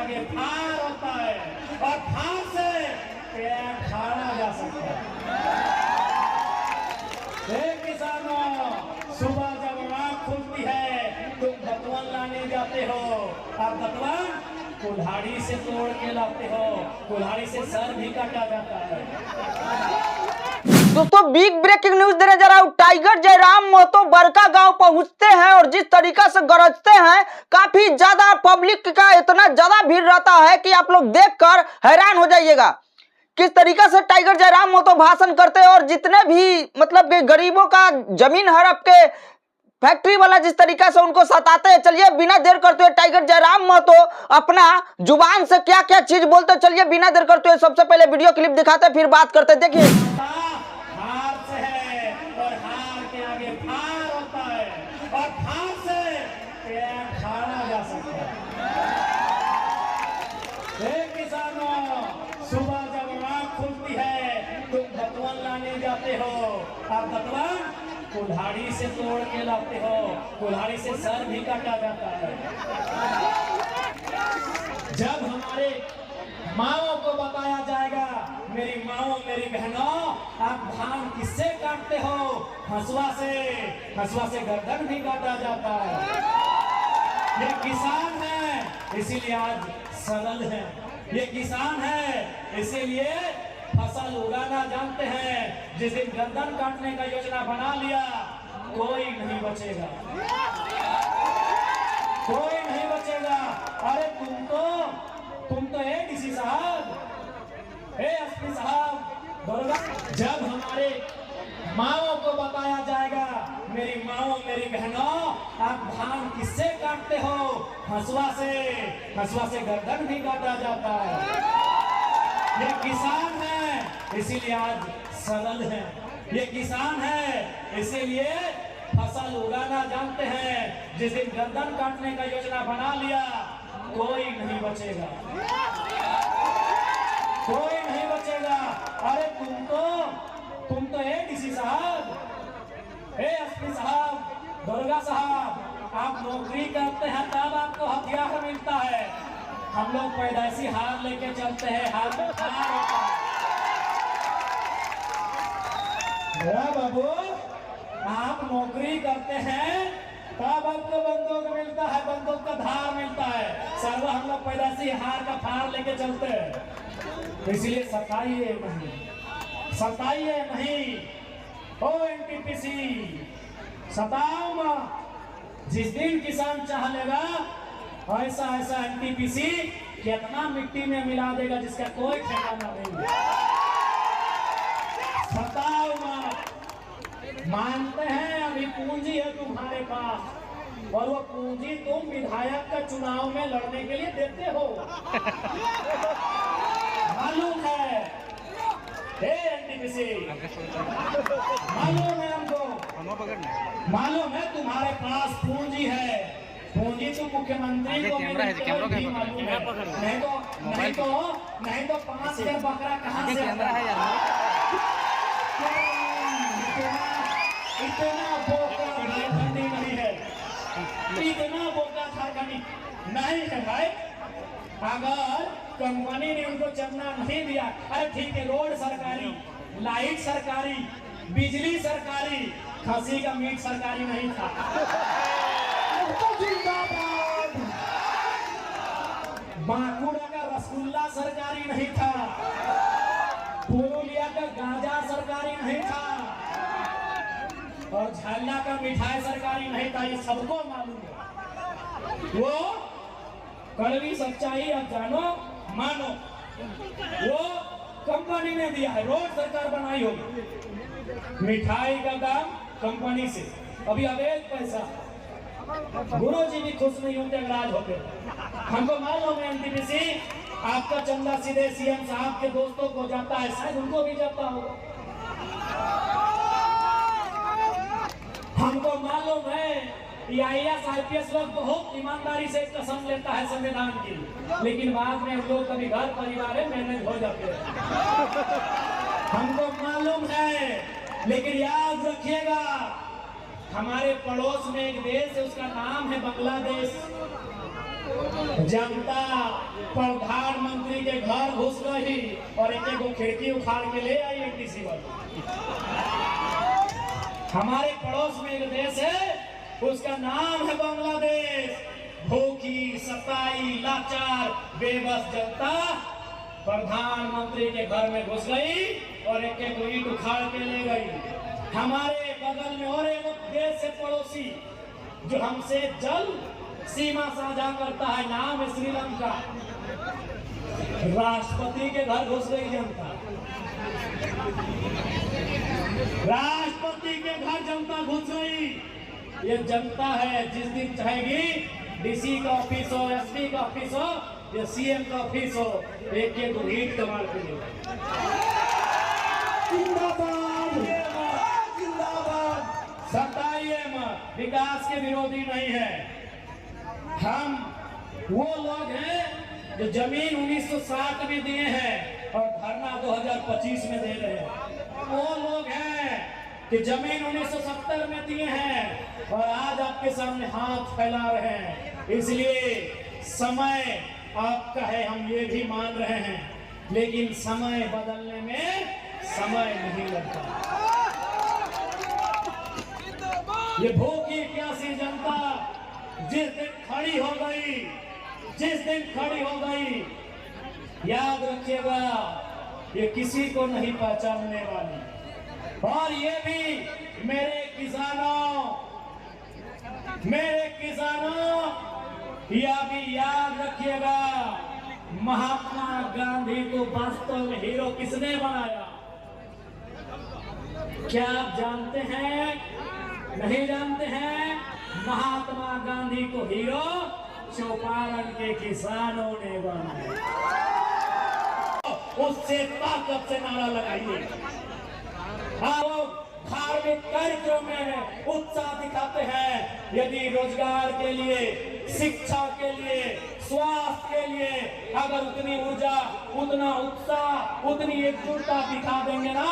आगे फार होता है और फार से पेड़ फाड़ा जा सकता है। किसानों, सुबह जब आँख खुलती है तुम बतवन लाने जाते हो और बतवन कुल्हाड़ी से तोड़ के लाते हो, कुल्हाड़ी से सर भी काटा जाता है। दोस्तों बिग ब्रेकिंग न्यूज देने जा रहा हूं। टाइगर जयराम महतो बरका गांव पहुंचते हैं और जिस तरीका से गरजते हैं, काफी ज्यादा पब्लिक का इतना ज्यादा भीड़ रहता है कि आप लोग देखकर हैरान हो जाइएगा किस तरीका से टाइगर जयराम महतो भाषण करते हैं। और जितने भी मतलब कि गरीबों का जमीन हड़प के फैक्ट्री वाला जिस तरीका से उनको सताते हैं, चलिए बिना देर करते हुए टाइगर जयराम महतो अपना जुबान से क्या क्या चीज बोलते हैं, चलिए बिना देर करते हुए सबसे पहले वीडियो क्लिप दिखाते हैं, फिर बात करते हैं। देखिए, हार से है और हार के आगे फार होता है और फार से पेड़ फाड़ा जा सकता है। किसानों, सुबह जब आँख खुलती है तुम बतवन लाने जाते हो और बतवन कुल्हाड़ी से तोड़ के लाते हो, कुल्हाड़ी से सर भी काटा जाता है। जब हमारे माओ को बताया जाएगा, मेरी माओ मेरी बहनों, आप धान किससे काटते हो? हंसुआ से, हंसुआ से गर्दन भी काटा जाता है। ये किसान है इसीलिए आज सरल है, ये किसान है इसीलिए फसल उगाना जानते हैं। जिस दिन गर्दन काटने का योजना बना लिया कोई नहीं बचेगा, कोई नहीं बचेगा। अरे तुम तो एडीसी साहब, एसपी साहब, जब हमारे माओ को बताया जाएगा, मेरी माओ मेरी बहनों, आप धान किससे काटते हो? हंसुआ से, हंसुआ से गर्दन भी काटा जाता है। ये किसान है इसीलिए आज सरल है, ये किसान है इसीलिए फसल उगाना जानते हैं। जिस दिन गर्दन काटने का योजना बना लिया कोई नहीं बचेगा, कोई नहीं बचेगा। अरे तुम तो एडीसी साहब, एसपी साहब, दुर्गा साहब, आप नौकरी करते हैं तब आपको हथियार मिलता है। हम लोग पैदाइशी हार लेके चलते हैं, हार में हार होता है। बाबू, आप नौकरी करते हैं तब आपको बंदूक मिलता है, बंदूक का धार मिलता है। सर्व हम लोग पैदाइशी हार का फार लेके चलते हैं। इसलिए सताइए नहीं, सताइए नहीं। ओ एनटीपीसी, सताओ मत। जिस दिन किसान चाह लेगा ऐसा ऐसा एनटीपीसी कितना मिट्टी में मिला देगा जिसका कोई ठिकाना नहीं। सताओ मत। मानते हैं अभी पूंजी है तुम्हारे पास और वो पूंजी तुम विधायक का चुनाव में लड़ने के लिए देते हो, मालूम है। एनटीपीसी मालूम है हमको, मालूम है तुम्हारे पास पूंजी है। पूंजी तो मुख्यमंत्री को नहीं तो 5,000 बकरा कहाँ से आता है? इतना बोका झारखंडी नहीं है, इतना बोका झारखंडी नहीं है भाई। अगर कंपनी ने उनको चलना नहीं दिया, अरे ठीक है, रोड सरकारी, लाइट सरकारी, बिजली सरकारी, खसी का मीट सरकारी नहीं था। बांकुड़ा का रसगुल्ला सरकारी नहीं था, पुरुलिया का गांजा सरकारी नहीं था और झल्ला का मिठाई सरकारी नहीं था। ये सबको मालूम है। वो कड़वी सच्चाई अब जानो मानो, वो कंपनी ने दिया है, रोड सरकार बनाई होगी। मिठाई का दाम कंपनी से, अभी अवैध पैसा। गुरु जी भी खुश नहीं होते नाराज होते। हमको मालूम है एनटीपीसी आपका चंदा सीधे सीएम साहब के दोस्तों को जाता है, शायद उनको भी जाता होगा। हमको मालूम है IAS IPS लोग बहुत ईमानदारी से कसम लेता है संविधान की, लेकिन बाद में लोग कभी घर परिवार में मैनेज हो जाते हैं। हमको मालूम है, लेकिन याद रखिएगा हमारे पड़ोस में एक देश है, उसका नाम है बांग्लादेश। जनता प्रधानमंत्री के घर घुस गई और एक एक खिड़की उखाड़ के ले आई डीसी वाले। हमारे पड़ोस में एक देश है, उसका नाम है बांग्लादेश। भूखी, सताई, लाचार, बेबस जनता प्रधानमंत्री के घर में घुस गई और एक एक ईंट उखाड़ के ले गई। हमारे बगल में और एक देश है पड़ोसी जो हमसे जल सीमा साझा करता है, नाम है श्रीलंका। राष्ट्रपति के घर घुस गई जनता, राष्ट्रपति के घर जनता घुस गई। ये जनता है जिस दिन चाहेगी डीसी का ऑफिस हो, एसपी का ऑफिस हो या सीएम का ऑफिस हो, एक एक ईंट कमाल के लिए। जिंदाबाद, जिंदाबाद। सताइए मत, विकास के विरोधी नहीं है। हम वो लोग हैं जो जमीन 1960 में दिए हैं और धरना 2025 में दे रहे हैं। वो लोग हैं कि जमीन 1970 में दिए हैं और आज आपके सामने हाथ फैला रहे हैं। इसलिए समय आपका है, हम ये भी मान रहे हैं, लेकिन समय बदलने में समय नहीं लगता। ये भूखी प्यासी जनता जिस दिन खड़ी हो गई, जिस दिन खड़ी हो गई, याद रखिएगा ये किसी को नहीं पहचानने वाली। और ये भी मेरे किसानों, यह भी याद रखिएगा, महात्मा गांधी को वास्तव में हीरो किसने बनाया? क्या आप जानते हैं? नहीं जानते हैं? महात्मा गांधी को हीरो चौपारण के किसानों ने बनाया। उससे ताकत से नारा लगाइए। धार्मिक कार्यक्रम में उत्साह दिखाते हैं, यदि रोजगार के लिए, शिक्षा के लिए, स्वास्थ्य के लिए अगर उतनी ऊर्जा, उतना उत्साह, उतनी एकजुटता दिखा देंगे ना,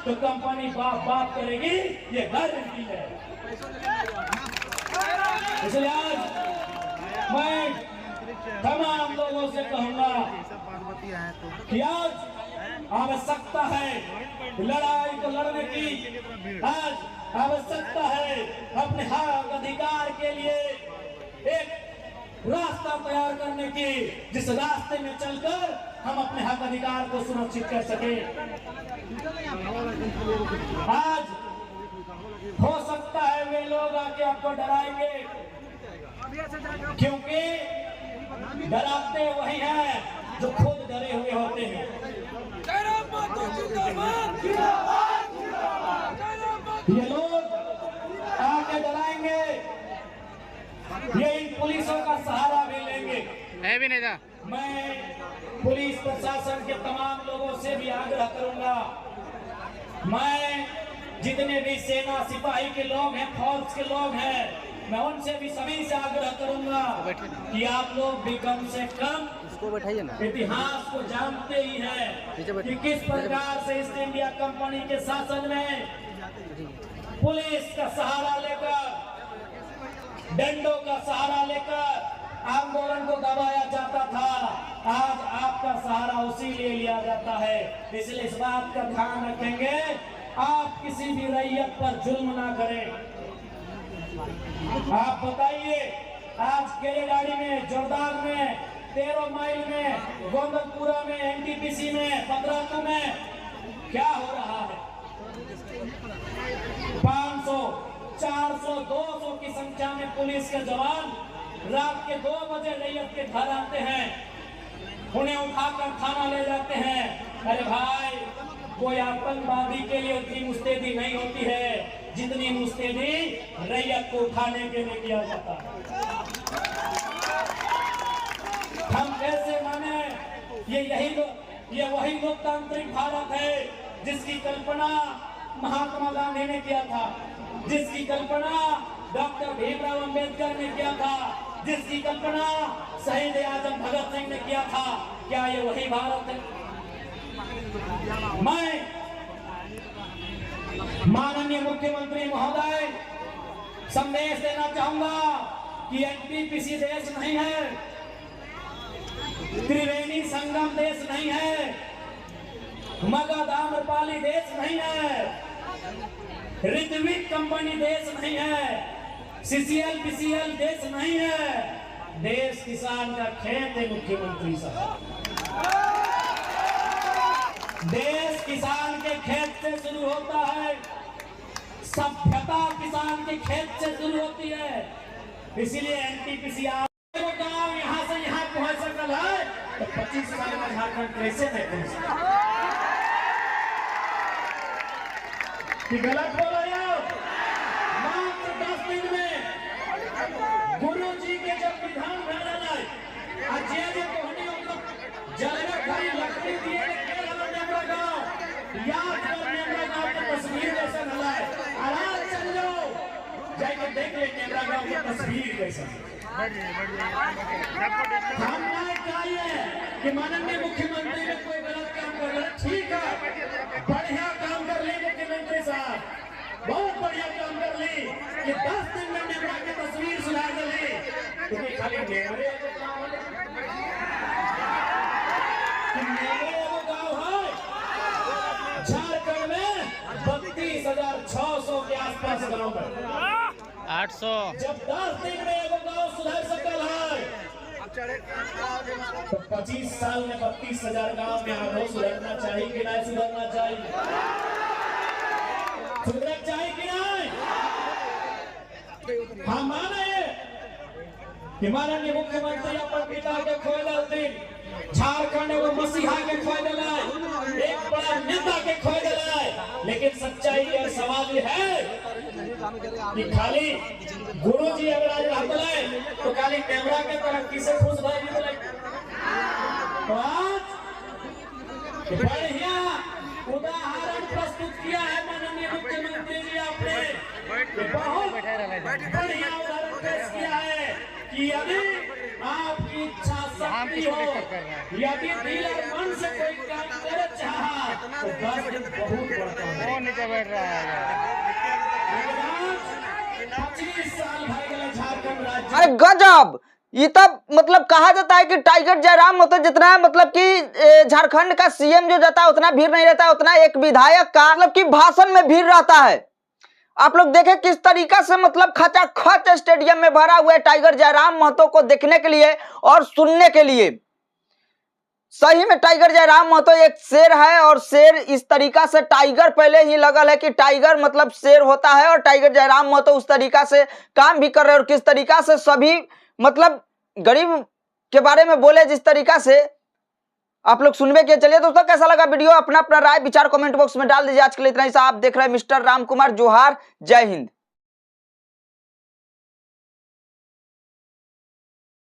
तो कंपनी बात करेगी, ये गारंटी है। इसलिए आज मैं तमाम लोगों से कहूंगा कि आज आवश्यकता है लड़ाई को लड़ने की, आज आवश्यकता है अपने हक अधिकार के लिए एक रास्ता तैयार करने की, जिस रास्ते में चलकर हम अपने हक अधिकार को सुरक्षित कर सके। आज हो सकता है वे लोग आके आपको डराएंगे, क्योंकि डराते वही हैं जो खुद डरे हुए होते हैं। ये लोग आके डराएंगे, ये इन पुलिसों का सहारा भी लेंगे। है भी नहीं था। मैं पुलिस प्रशासन के तमाम लोगों से भी आग्रह करूंगा, मैं जितने भी सेना सिपाही के लोग हैं, फौज के लोग हैं, मैं उनसे भी सभी से आग्रह करूंगा कि आप लोग भी कम से कम इसको बैठाइए ना, इतिहास को जानते ही हैं कि किस प्रकार से ईस्ट इंडिया कंपनी के शासन में पुलिस का सहारा लेकर, डंडों का सहारा लेकर आंदोलन को दबाया जाता था। आज आपका सहारा उसी लिए लिया जाता है। इसलिए इस बात का ध्यान रखेंगे, आप किसी भी रैयत पर जुल्म ना करें। आप बताइए, आज केरेगाड़ी में, जोरदार में, 13 माइल में, गोंदलपुरा में, एनटीपीसी में, पदरातू में क्या हो रहा है? 500, 400, 200 की संख्या में पुलिस के जवान रात के 2 बजे रैयत के घर आते हैं, उन्हें उठाकर थाना ले जाते हैं। अरे भाई, कोई आतंकवादी के लिए उतनी मुस्तैदी नहीं होती है जितनी मुस्तैदी रैयत को उठाने के लिए किया जाता है। हम कैसे माने? ये वही लोकतांत्रिक भारत है जिसकी कल्पना महात्मा गांधी ने किया था, जिसकी कल्पना डॉक्टर भीमराव अंबेडकर ने किया था, जिसकी कल्पना शहीद आजम भगत सिंह ने किया था। क्या ये वही भारत है? मैं माननीय मुख्यमंत्री महोदय संदेश देना चाहूंगा कि एनटीपीसी देश नहीं है, त्रिवेणी संगम देश नहीं है, मगध आम्रपाली देश नहीं है, ऋत्विक कंपनी देश नहीं है, सीसीएल पीसीएल देश नहीं है। देश किसान का खेत है मुख्यमंत्री साहब। देश किसान के खेत से शुरू होता है, सभ्यता किसान के खेत से शुरू होती है। इसीलिए एनटीपीसीआर गांव यहाँ से यहाँ पहुंच सकल है तो 25 साल में झारखंड कैसे नहीं कि गलत बोल रहे हो। मात्र 10 दिन में गुरु जी के जब विधान भेजल है आज जे कोहनी जलवे खरी लकड़ी दिए के नेमरा गांव याद कर नेमरा गांव की तस्वीर जैसा भला है। आराम चल जाओ जाके देख ले नेमरा गांव की तस्वीर कैसा। हम नहीं चाहिए कि माननीय मुख्यमंत्री ने कोई गलत काम कर रहा, ठीक है बढ़िया काम कर ली मुख्यमंत्री साहब, बहुत बढ़िया काम कर ली कि 10 दिन में नेमरा की तस्वीर सुधार दी। क्योंकि खाली नेमरे गाँव है झारखंड में 32,600 के आसपास गाँव है 800। जब 10 दिन में एगो गाँव सुधर सकल है तो 25 साल में 32,000 गाँव में आधो सुधरना चाहिए कि नहीं सुधरना चाहिए? सुधरना चाहिए कि नहीं? हम माने कि माननीय मुख्यमंत्री अपन पिता के खोए दिन झारखंड एगो मसीहा के खोए दिला, एक बड़ा नेता के खोए दिला। लेकिन सच्चाई यह सवाल है कि खाली गुरु जी अगर आज रहते हैं तो खाली कैमरा के तरफ किसे खुश भाई बोले तो आज बढ़िया उदाहरण प्रस्तुत किया है माननीय मुख्यमंत्री जी आपने बहुत बढ़िया उदाहरण पेश किया है कि यदि आपकी इच्छा शक्ति हो, यदि दिल और मन से कोई काम करे चाहा तो 10 दिन बहुत बढ़ता है। वो नीचे बैठ रहा है 25 साल भाई गए झारखंड राज्य। अरे गजब। ये तब मतलब कहा जाता है कि टाइगर जयराम महतो जितना मतलब कि झारखंड का सीएम जो जाता है उतना भीड़ नहीं रहता है, उतना एक विधायक का मतलब कि भाषण में भीड़ रहता है। आप लोग देखें किस तरीका से मतलब खचाखच स्टेडियम में भरा हुआ है टाइगर जयराम महतो को देखने के लिए और सुनने के लिए। सही में टाइगर जयराम महतो एक शेर है और शेर इस तरीका से टाइगर पहले ही लगल है कि टाइगर मतलब शेर होता है और टाइगर जयराम महतो उस तरीका से काम भी कर रहे हैं और किस तरीका से सभी मतलब गरीब के बारे में बोले जिस तरीका से आप लोग सुनवे के। चलिए दोस्तों कैसा लगा वीडियो अपना राय विचार कमेंट बॉक्स में डाल दीजिए। आज के लिए इतना ही। आप देख रहे हैं मिस्टर राम कुमार। जोहार, जय हिंद।